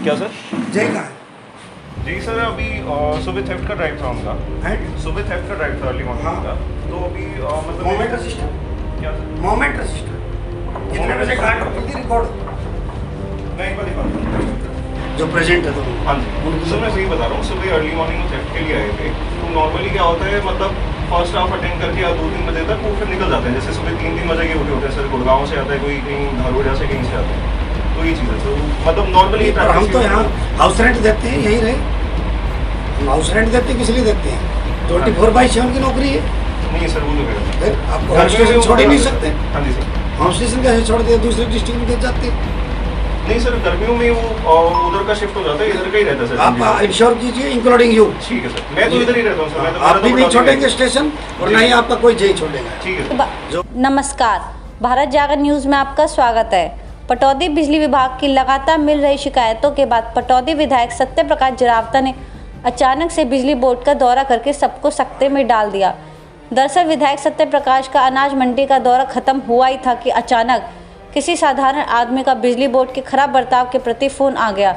क्या सर? जय कहाँ है? जी सर, अभी सुबह थेफ्ट का ड्राइव था उनका। सुबह थेफ्ट का ड्राइव था अर्ली मॉर्निंग का। तो अभी मतलब मोमेंट असिस्टेंट। क्या सर? मोमेंट असिस्टेंट कितने बजे कहाँ टोटल की रिकॉर्ड नहीं पता जो प्रेजेंट है तो हाँ जी सर, मैं वही बता रहा हूँ। सुबह अर्ली मॉर्निंग में थेफ्ट के लिए आए थे। तो नॉर्मली क्या होता है, मतलब फर्स्ट हाफ अटेंड करके या 2-3 बजे तक वो फिर निकल जाते हैं। जैसे सुबह 3-3 बजे के उठे होते हैं सर, गुड़गांव से आता है कोई, कहीं धारूड़ा से कहीं से आता है। तो ये चीज़ है। तो मतलब नॉर्मली पर हम तो यहाँ हाउस रेंट देते हैं, यही रहे। हम हाउस रेंट देते हैं, किस लिए देते हैं? 24/7 की नौकरी है। नहीं सर, वो नहीं फिर आपको हाउस स्टेशन छोड़ ही नहीं सकते। हाँ जी सर। हाउस स्टेशन कैसे छोड़ दिया, दूसरे डिस्ट्रिक्ट में जाते हैं? नहीं सर, गर्मियों में वो उधर का शिफ्ट हो जाता है, इधर का ही रहता है सर। आप इंश्योर कीजिए इंक्लूडिंग यू। ठीक है सर, मैं तो इधर ही रहता हूँ सर। मैं तो आप भी नहीं छोड़ेंगे स्टेशन और ना ही आपका कोई जेई छोड़ेगा। ठीक है सर। नमस्कार, भारत जागरण न्यूज में आपका स्वागत है। पटौदी बिजली विभाग की लगातार मिल रही शिकायतों के बाद पटौदी विधायक सत्य प्रकाश जरावता ने अचानक से बिजली बोर्ड का दौरा करके सबको सकते में डाल दिया। दरअसल विधायक सत्य प्रकाश का अनाज मंडी का दौरा खत्म हुआ ही था कि अचानक किसी साधारण आदमी का बिजली बोर्ड के खराब बर्ताव के प्रति फोन आ गया।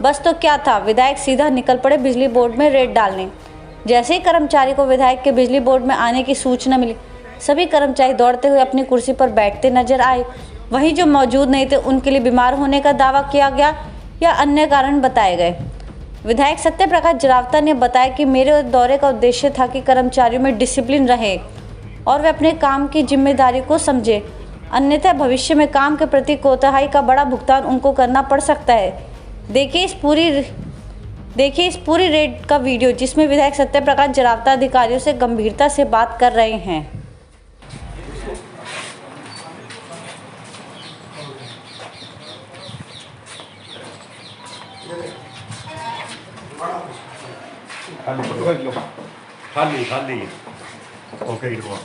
बस तो क्या था, विधायक सीधा निकल पड़े बिजली बोर्ड में रेड डालने। जैसे ही कर्मचारी को विधायक के बिजली बोर्ड में आने की सूचना मिली, सभी कर्मचारी दौड़ते हुए अपनी कुर्सी पर बैठते नजर आए। वहीं जो मौजूद नहीं थे उनके लिए बीमार होने का दावा किया गया या अन्य कारण बताए गए। विधायक सत्य प्रकाश जरावता ने बताया कि मेरे दौरे का उद्देश्य था कि कर्मचारियों में डिसिप्लिन रहे और वे अपने काम की जिम्मेदारी को समझे, अन्यथा भविष्य में काम के प्रति कोताही का बड़ा भुगतान उनको करना पड़ सकता है। देखिए इस पूरी रेड का वीडियो, जिसमें विधायक सत्य प्रकाश जरावता अधिकारियों से गंभीरता से बात कर रहे हैं। खाली ओके इनको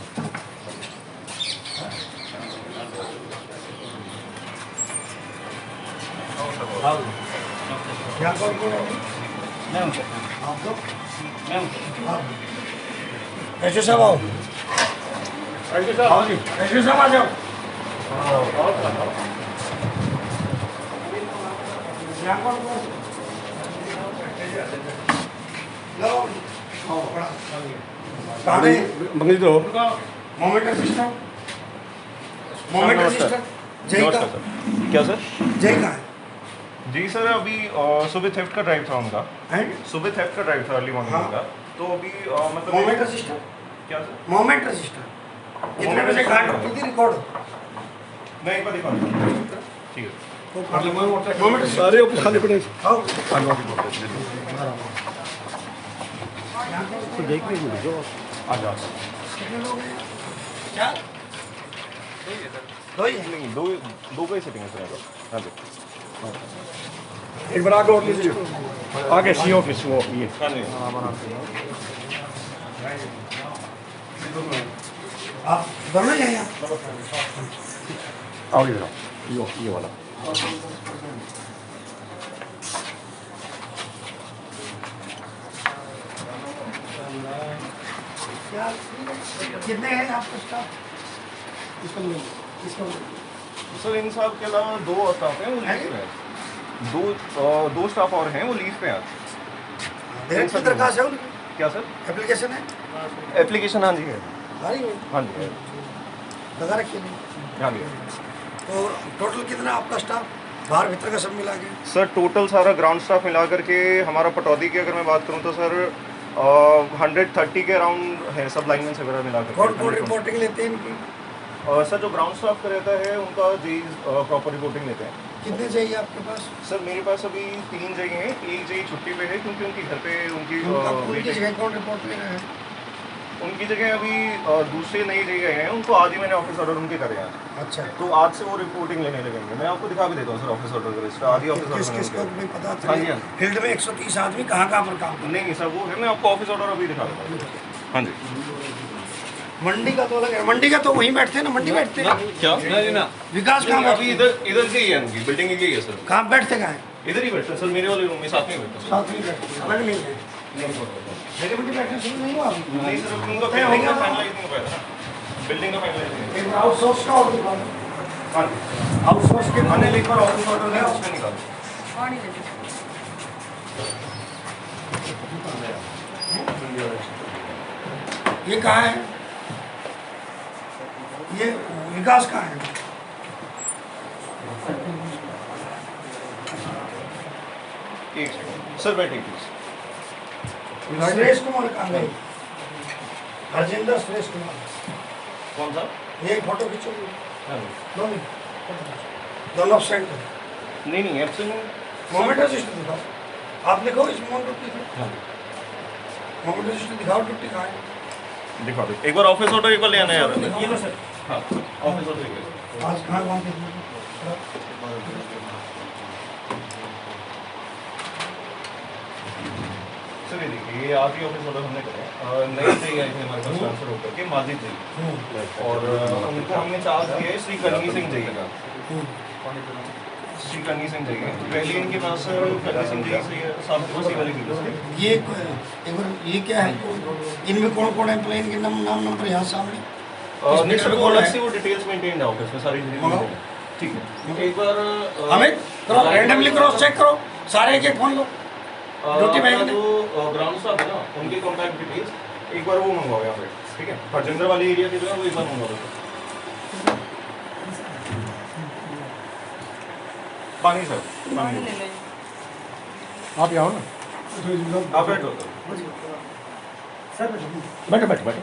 क्या कौन बोल रहा है? मैं हूँ सर। आप तो मैं हूँ सर। कैसे सब आओ? आओ जी, कैसे सब आ जाओ। क्या कौन बोल रहा है? लो, आओ, बड़ा। कहाँ गए? मंगली तो मोमेंट असिस्टेंट। Moment assistant. जय नमस्कार का सर। क्या सर? जय कहाँ है? जी सर, अभी सुबह थेफ्ट का ड्राइव था उनका। सुबह थेफ्ट का ड्राइव था अर्ली मॉर्निंग का। तो अभी मतलब मोमेंट असिस्टेंट। क्या सर? मोमेंट असिस्टेंट कितने बजे कहाँ टोटल की रिकॉर्ड? नहीं पता। ठीक है। मोमेंट सारे खाली पड़े आओ। आ जाओ। कितने लोग हैं? चार? दो ही हैं? नहीं, दो का ही सेटिंग है सर। हाँ जी। एक बार आगे और लीजिए आगे सी ऑफिस वो ये हाँ जी। आप दोनों ही हैं यहाँ? आओ इधर आओ ये वाला क्या कितने हैं आपके स्टाफ? सर इन सब के अलावा 2 स्टाफ हैं, वो लीव पे हैं। दो स्टाफ और हैं, वो लीव पे हैं। डायरेक्ट दरखास्त है उनकी? क्या सर? एप्लीकेशन है? एप्लीकेशन हाँ जी है। भारी है? हाँ जी है। लगा रखिए नहीं। हाँ जी। तो टोटल कितना आपका स्टाफ बाहर भीतर का सब मिला के? सर टोटल सारा ग्राउंड स्टाफ मिला करके हमारा पटौदी की अगर मैं बात करूँ तो सर 130 के अराउंड है, सब लाइनमेंट्स वगैरह मिला कौन करके। रिपोर्टिंग लेते हैं इनकी? सर जो ग्राउंड स्टाफ का रहता है उनका जेई प्रॉपर रिपोर्टिंग लेते हैं। कितने चाहिए आपके पास? सर मेरे पास अभी 3 जेई हैं। एक जेई छुट्टी पे है क्योंकि उनकी घर पे उनकी उनकी जगह कौन रिपोर्ट ले रहे हैं? उनकी जगह अभी दूसरे नए जेई गए हैं, उनको आज ही मैंने ऑफिस ऑर्डर उनके करे हैं। अच्छा, तो आज से वो रिपोर्टिंग लेने लगेंगे। मैं आपको दिखा भी देता हूँ सर ऑफिस ऑर्डर का लिस्ट। आज ही ऑफिस किस ऑर्डर किस को नहीं पता हाँ चले? जी, हाँ। फील्ड में 130 आदमी कहाँ कहाँ पर काम कर? नहीं सर वो है, मैं आपको ऑफिस ऑर्डर अभी दिखा देता हूँ। हाँ जी। मंडी का तो अलग है। मंडी का तो वहीं बैठते हैं ना, मंडी बैठते हैं। क्या? विकास कहाँ अभी बैठते? इधर से ही है, उनकी बिल्डिंग ही है सर। कहाँ बैठते कहाँ है? इधर ही बैठते हैं सर, मेरे वाले रूम में साथ में बैठते हैं। साथ में बैठते हैं, अलग नहीं है। मेरे मंडी बैठने शुरू नहीं हुआ अभी? नहीं सर, उनका बिल्डिंग का फाइनलाइज नहीं हो पाया था। बिल्डिंग का फाइनलाइज नहीं। एक आउटसोर्स का ऑर्डर निकालो। हाँ जी। आउटसोर्स के मैंने एक बार ऑफिस ऑर्डर दिया, उसमें निकाला। ये कहाँ है? ये विकास कहाँ है? एक सेकंड सर, बैठिए प्लीज। सुरेश कुमार कहाँ गए? हरजिंदर सुरेश कुमार, कौन सा? ये फोटो खींचो। हाँ। दोनों दोनों एब्सेंट है। नहीं नहीं, एब्सेंट मोमेंट रजिस्टर दिखाओ। आप लिखो इस मोमेंट रजिस्टर। हाँ मोमेंट रजिस्टर दिखाओ, ड्यूटी कहाँ है? दिखा दो एक बार, ऑफिस ऑर्डर एक बार ले आना यार। ये लो सर। हाँ ऑफिस ऑर्डर एक बार। आज कहाँ वहाँ पे? सर ये देखिए, ये आज ही ऑफिस ऑर्डर हमने करे। नए चाहिए आए थे हमारे पास ट्रांसफर होकर के, माजिद जी, और उनको हमने चार्ज दिया है श्री करनी सिंह जी का। श्री करनी सिंह जी का पहले इनके पास करनी सिंह जी से साफ बसी वाली वीडियो से। ये एक बार ये क्या है? इनमें कौन कौन एम्प्लॉय के नाम नंबर यहाँ सामने? नहीं सर, वो अलग से वो डिटेल्स मेंटेन है ऑफिस में सारी मंगाओ। ठीक है, एक बार हमें करो, रैंडमली क्रॉस चेक करो, सारे एक एक फोन लो। ड्यूटी पे जो ग्राउंड स्टाफ है ना, उनके कॉन्टैक्ट डिटेल्स एक बार वो मंगवाओ यहाँ पे, ठीक है? हरजिंदर वाली एरिया के जो है वो एक बार मंगवा दो। पानी सर, पानी आप यहाँ हो ना? आप बैठो सर। बैठो बैठो बैठो।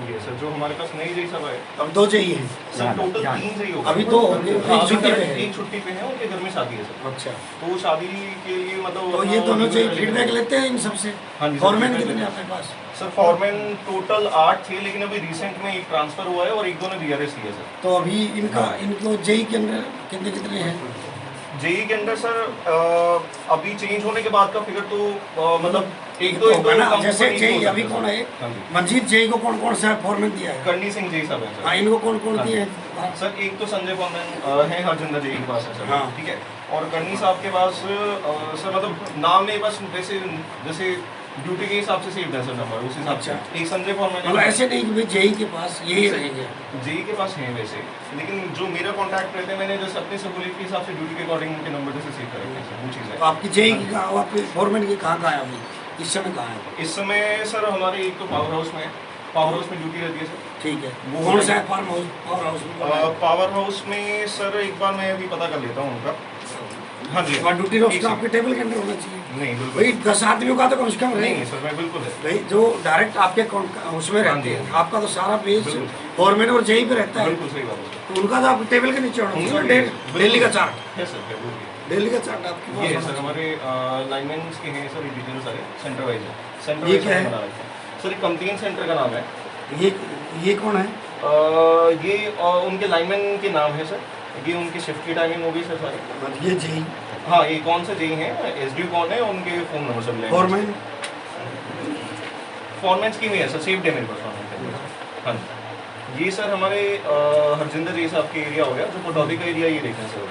ये सर जो हमारे पास नई जैसा है अब दो चाहिए। सर, टोटल 3 चाहिए होगा। अभी दो होंगे, एक हाँ, छुट्टी पे है। एक छुट्टी पे है, उनके घर में शादी है सर। अच्छा, तो वो शादी के लिए मतलब तो ये दोनों चाहिए। फीडबैक लेते हैं इन सबसे। हाँ जी सर, फॉरमैन feedback कितने लेते हैं। आपके पास? सर फॉरमैन टोटल 8 थे, लेकिन अभी रिसेंट में एक ट्रांसफर हुआ है और एक दो ने वीआरएस लिया सर। तो अभी इनको जेई के अंदर कितने कितने हैं? जेई के अंदर सर अभी चेंज होने के बाद का फिगर तो मतलब एक दो होगा ना, कम जैसे ऊपर नीचे जेई हो अभी सकता कौन है? हाँ जी। मंजीत जेई को कौन कौन सा फॉरमैन दिया है? करनी सिंह जेई साहब है हाँ, सर। इनको कौन कौन हाँ दिए जी। हैं? सर एक तो संजय फॉरमैन है हरजिंदर जेई के पास है सर, हाँ। ठीक है? और करनी साहब के पास सर मतलब नाम में बस वैसे जैसे ड्यूटी के हिसाब से सेव है सर नंबर, उस हिसाब से। अच्छा। एक संजय फॉरमैन मतलब ऐसे नहीं कि भाई जेई के पास यही रहेंगे। जेई के पास है वैसे, लेकिन जो मेरा कॉन्टैक्ट रहते हैं मैंने जैसे अपने सहूलियत के हिसाब से ड्यूटी के अकॉर्डिंग उनके नंबर जैसे सेव कर रखे हैं सर, वो चीज़ तो है। आपकी जेई की कहाँ, आपके फॉरमैन की कहाँ कहाँ है अभी? इस समय कहाँ है? इस समय सर हमारे एक तो पावर हाउस में ड्यूटी रहती है सर। ठीक है, वो कौन सा है। है फार्म हाउस? पावर हाउस में कौन है? पावर हाउस में सर एक बार मैं अभी पता कर लेता हूँ उनका। हाँ जी, और ड्यूटी रोस्टर आपके टेबल के अंदर होना चाहिए। नहीं बिल्कुल भाई 10 आदमियों का तो कम से कम नहीं रहे। सर, मैं बिल्कुल है। भाई जो डायरेक्ट आपके उसमें हाँ रहते जी, हैं, हाँ जी। आपका तो सारा पेज बिल्कुल। फॉरमैन और जेई पे रहता है, बिल्कुल सही बात है तो उनका तो आपके टेबल के नीचे होना उनका चाहिए। भी बिल्कुल। डेली का चार्ट, है सर, है वो भी है। डेली का चार्ट आपके ये है पास सर होना हमारे लाइनमैन के हैं सर, ये डिटेल्स सारे सेंटर वाइज है। सेंटर ये वाइज क्या है? बना रखा है सर, एक कंप्लेन सेंटर का नाम है। चाहिए। ये कौन है? ये उनके लाइनमैन के नाम है सर, ये उनकी शिफ्ट की टाइमिंग होगी सर सारी। ये जेई। हाँ, ये कौन सा जेई हैं, एसडी कौन है, उनके फ़ोन नंबर सब ले। फॉरमैन फॉर्मेट्स की भी है सर, सेफ डे मेरे पास फॉर्मेट। हाँ जी, ये सर हमारे हरजिंदर जी साहब के एरिया हो गया, जो पटौदी का एरिया ये देखें सर।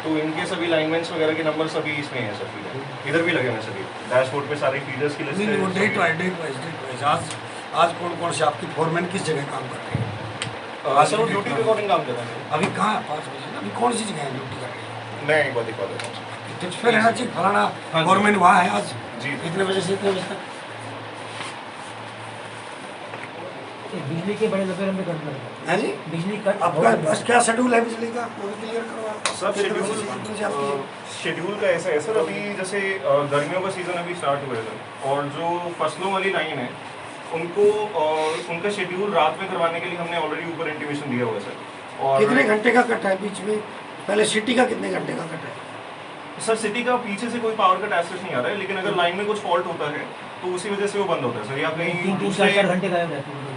तो इनके सभी लाइनमेंट्स वगैरह के नंबर सभी इसमें हैं सर, फीडर इधर भी लगे हुए हैं सभी डैशबोर्ड पे, सारे फीडर्स की लिस्ट नहीं, वो है। डेट वाइज आज कौन कौन से आपकी फॉरमैन किस जगह काम कर रहे हैं? सर वो ड्यूटी के अकॉर्डिंग काम करता है सर। अभी कहाँ है? 5 बजे ना, अभी कौन सी जगह है ड्यूटी कर रहे हैं? मैं एक बार दिखा देता हूँ तो फिर रहना चाहिए फलाना हाँ जी। फॉरमैन वहाँ है आज जी। इतने बजे से इतने बजे तक। बिजली के बड़े लपेट में कट लगा। है जी, बिजली कट आपका बस क्या शेड्यूल है बिजली का, वो भी क्लियर करो आप। सब कितने बजे से कितने बजे आपकी है? शेड्यूल का ऐसा है सर, अभी जैसे गर्मियों का सीज़न अभी स्टार्ट हुआ है सर, और जो फसलों वाली लाइन है उनको उनका शेड्यूल रात में करवाने के लिए हमने ऑलरेडी ऊपर इंटीमेशन दिया हुआ है सर। और कितने घंटे का कट है बीच में? पहले सिटी का कितने घंटे का कट है? सर सिटी का पीछे से कोई पावर कट ऐसा नहीं आ रहा है, लेकिन अगर लाइन में कुछ फॉल्ट होता है तो उसी वजह से वो बंद होता है सर, या कहीं 3-4 घंटे गायब रहते हैं।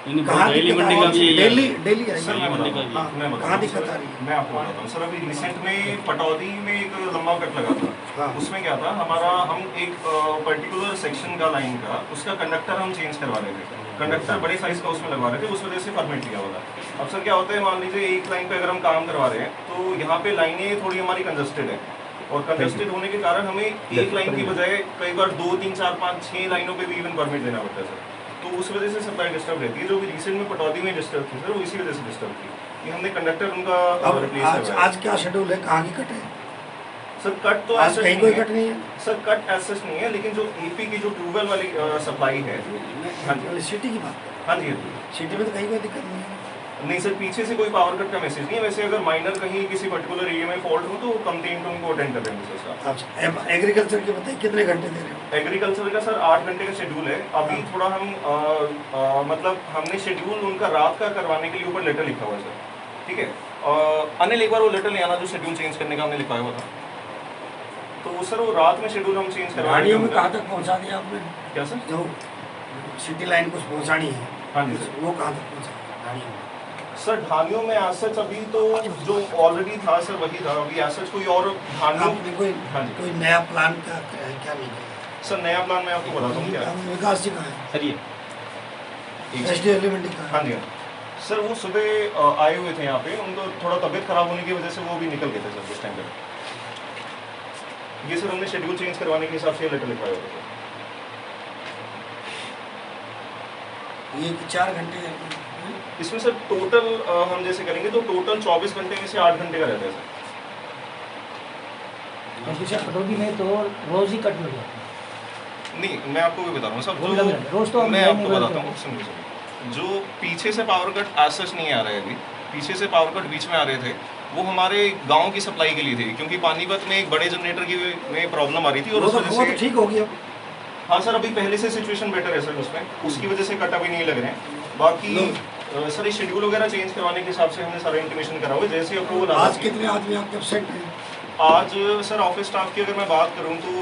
कहाँ दिक्कत आ रही है? डेली है सर मैं बताता हूँ, हाँ, मैं बताता कहाँ हूँ दिक्कत सर। आ रही है? मैं आपको बताता हूँ सर, अभी रिसेंट में पटौदी में एक लंबा कट लगा था। हाँ। उसमें क्या था, हमारा हम एक पर्टिकुलर सेक्शन का लाइन का उसका कंडक्टर हम चेंज करवा रहे थे। कंडक्टर बड़े साइज का उसमें लगवा रहे थे, उस वजह से परमिट लिया हुआ था। अब सर क्या होता है, मान लीजिए एक लाइन पे अगर हम काम करवा रहे हैं तो यहाँ पे लाइनें थोड़ी हमारी कंजस्टेड है, और कंजस्टेड होने के कारण हमें एक लाइन की बजाय कई बार 2, 3, 4, 5, 6 लाइनों पे भी इवन परमिट देना पड़ता है सर। तो उस वजह से सप्लाई डिस्टर्ब रहती है, जो भी रिसेंट में पटौदी में डिस्टर्ब थी सर, वो इसी वजह से डिस्टर्ब थी कि हमने कंडक्टर उनका अब रिप्लेस आज करवाया। आज क्या शेड्यूल है, कहाँ की कट है? सर कट तो आज ऐसा कहीं नहीं कोई है। कट नहीं है। सर कट ऐसा नहीं है, लेकिन जो एपी की जो ट्यूबवेल वाली सप्लाई है, हाँ जी सिटी की बात करें, हाँ जी हाँ जी। सिटी में तो कहीं कोई दिक्कत नहीं है। नहीं सर, पीछे से कोई पावर कट का मैसेज नहीं है। वैसे अगर माइनर कहीं किसी पर्टिकुलर एरिया में फॉल्ट हो तो कंप्लेंट उनको अटेंड कर देंगे सर। अच्छा, एग्रीकल्चर के बताइए कितने घंटे दे रहे हो? एग्रीकल्चर का सर 8 घंटे का शेड्यूल है। अभी थोड़ा हम मतलब हमने शेड्यूल उनका रात का करवाने के लिए ऊपर लेटर लिखा हुआ है सर, ठीक है। अनिल एक बार वो लेटर ले आना जो शेड्यूल चेंज करने का हमने लिखवाया हुआ था। तो सर वो रात में शेड्यूल हम चेंज करवाएंगे। गाड़ियों में कहाँ तक पहुँचा दिया आपने? क्या सर? जो सिटी लाइन कुछ पहुँचानी है, हाँ जी सर। वो कहाँ तक पहुँचा गाड़ियों में? सर ढानियों में आज सच अभी तो जो ऑलरेडी था सर वही था। अभी आज सच कोई और ढानियों आपने कोई हाँ जी। कोई नया प्लान का क्या नहीं किया? सर नया प्लान मैं आपको बताता हूँ क्या है। विकास जी कहाँ है? सर ये एसडी एलिमेंट कहाँ हाँ है? जी हाँ। सर वो सुबह आए हुए थे यहाँ पे, उनको थोड़ा तबीयत खराब होने की वजह से वो भी निकल गए थे सर उस टाइम पे। ये सर हमने शेड्यूल चेंज करवाने के हिसाब से लेटर लिखवाया हुआ था। ये 4 घंटे है। इसमें सर टोटल हम जैसे करेंगे तो टोटल 24 घंटे में से 8 घंटे का रहता है सर। सर पटौदी में तो रोज ही कट मिल जाता है। नहीं मैं आपको भी बता रहा हूँ सर, वो भी लग रहा है। रोज तो हम मैं नहीं आपको बोलते बताता हूँ, सुनिए। जो पीछे से पावर कट आज सच नहीं आ रहे अभी, पीछे से पावर कट बीच में आ रहे थे, वो हमारे गांव की सप्लाई के लिए थे, क्योंकि पानीपत में एक बड़े जनरेटर की में प्रॉब्लम आ रही थी और वो उस तो वजह वो से तो ठीक हो गया। हाँ सर अभी पहले से सिचुएशन बेटर है सर उसमें, उसकी वजह से कट अभी नहीं लग रहे हैं। बाकी सर ये शेड्यूल वगैरह चेंज करवाने के हिसाब से हमने सारा इंटीमेशन करा हुआ है। जैसे अप्रूवल आज कितने आदमी आपके एब्सेंट हैं? आज सर ऑफिस स्टाफ की अगर मैं बात करूं तो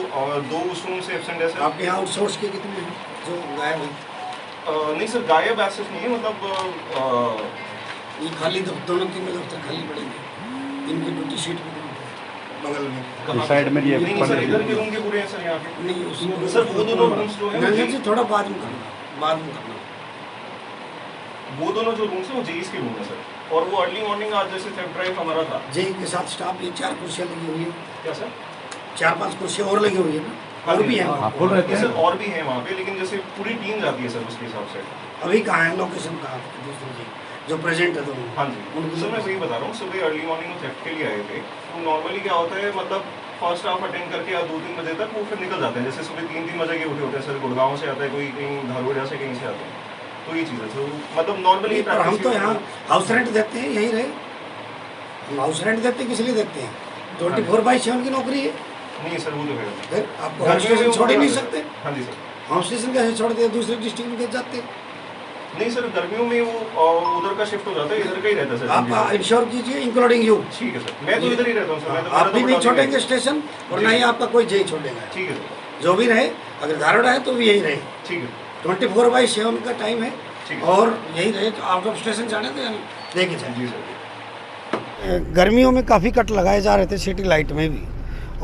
2 उस रूम से एब्सेंट है सर। आपके यहाँ आउटसोर्स के कितने हैं जो गायब हैं? नहीं सर गायब ऐसे नहीं है, मतलब ये खाली दोनों 3 दफ्तर खाली पड़ेंगे, इनकी ड्यूटी शीट में बगल में साइड में ये नहीं सर इधर के रूम के पूरे हैं सर यहाँ पे। नहीं उसमें सर वो दोनों रूम्स जो है नहीं जी, थोड़ा बाद में करना, बाद में करना। वो दोनों जो रूम्स हैं वो जेईस के रूम है सर। और वो अर्ली मॉर्निंग आज जैसे थेफ्ट ड्राइव हमारा था। जेई के साथ स्टाफ ये 4 कुर्सियाँ लगी हुई है, क्या सर? 4-5 कुर्सियाँ और लगी हुई है ना, और भी हैं वहाँ। फुल रहते सर हैं। और भी है वहाँ पे, लेकिन जैसे पूरी टीम जाती है सर उसके हिसाब से। अभी कहाँ है लोकेशन, कहाँ है दूसरी जी जो प्रेजेंट है दोनों? हाँ जी सर मैं वही बता रहा हूँ। सुबह अर्ली मॉर्निंग में थेफ्ट के लिए आए थे, तो नॉर्मली क्या होता है, मतलब फर्स्ट हाफ अटेंड करके या 2-3 बजे तक वो फिर निकल जाते हैं। जैसे सुबह 3-3 बजे के उठे होते हैं सर, गुड़गांव से आता है कोई, कहीं धारूड़ा से कहीं से आते हैं, तो ये चीज़ है। तो मतलब नॉर्मली पर हम तो यहाँ हाउस रेंट देते हैं, यहीं रहे। हम हाउस रेंट देते हैं, किस लिए देते हैं? 24/7 की नौकरी है। नहीं सर वो तो है। फिर आपको हाउस स्टेशन छोड़ ही नहीं सकते। हाँ जी सर। हाउस स्टेशन कैसे छोड़ दिया, दूसरे डिस्ट्रिक्ट में कैसे जाते? नहीं सर गर्मियों में वो उधर का शिफ्ट हो जाता है, इधर का ही रहता है सर। आप इंश्योर कीजिए इंक्लूडिंग यू। ठीक है सर, मैं तो इधर ही रहता हूँ सर। मैं तो आप भी मेरा नहीं तो छोड़ेंगे स्टेशन और ना ही आपका कोई जेई छोड़ेगा। ठीक है सर। जो भी रहे, अगर धारड़ा है तो भी यही रहे। ठीक है 24/7 का टाइम है, ठीक है। और यही रहे। तो आउट ऑफ स्टेशन जाने तो देखे जाए। जी सर। गर्मियों में काफ़ी कट लगाए जा रहे थे सिटी लाइट में भी,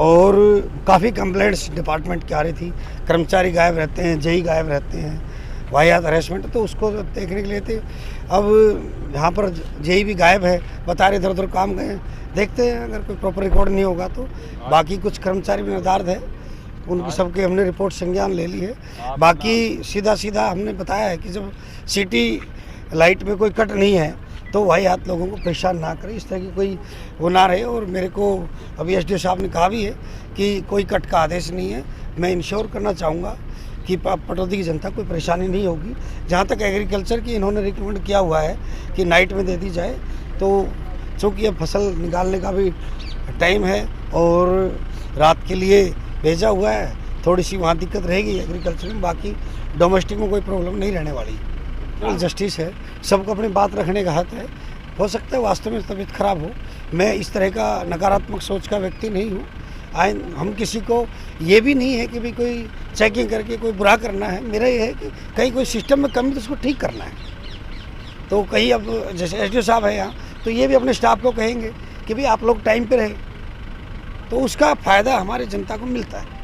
और काफ़ी कंप्लेंट्स डिपार्टमेंट की आ रही थी। कर्मचारी गायब रहते हैं, जेई गायब रहते हैं, वाहियात हरेसमेंट, तो उसको देखने के लिए थे। अब यहाँ पर जेई भी गायब है, बता रहे इधर उधर काम गए हैं। देखते हैं अगर कोई प्रॉपर रिकॉर्ड नहीं होगा तो। बाकी कुछ कर्मचारी भी नदारद है, उनकी सबके हमने रिपोर्ट संज्ञान ले ली है। बाकी सीधा हमने बताया है कि जब सिटी लाइट में कोई कट नहीं है तो वाहियात लोगों को परेशान ना करे, इस तरह की कोई वो ना रहे। और मेरे को अभी एसडीओ साहब ने कहा भी है कि कोई कट का आदेश नहीं है। मैं इंश्योर करना चाहूँगा कि पटौदी की जनता कोई परेशानी नहीं होगी। जहाँ तक एग्रीकल्चर की इन्होंने रिकमेंड किया हुआ है कि नाइट में दे दी जाए, तो चूँकि अब फसल निकालने का भी टाइम है और रात के लिए भेजा हुआ है, थोड़ी सी वहाँ दिक्कत रहेगी एग्रीकल्चर में। बाकी डोमेस्टिक में कोई प्रॉब्लम नहीं रहने वाली। जस्टिस है, सबको अपनी बात रखने का हक है। हो सकता है वास्तव में तबीयत खराब हो, मैं इस तरह का नकारात्मक सोच का व्यक्ति नहीं हूँ। हम किसी को ये भी नहीं है कि भी कोई चेकिंग करके कोई बुरा करना है। मेरा ये है कि कहीं कोई सिस्टम में कमी तो उसको ठीक करना है। तो कहीं अब जैसे एसडीओ साहब है यहाँ, तो ये भी अपने स्टाफ को कहेंगे कि भाई आप लोग टाइम पे रहे, तो उसका फ़ायदा हमारे जनता को मिलता है।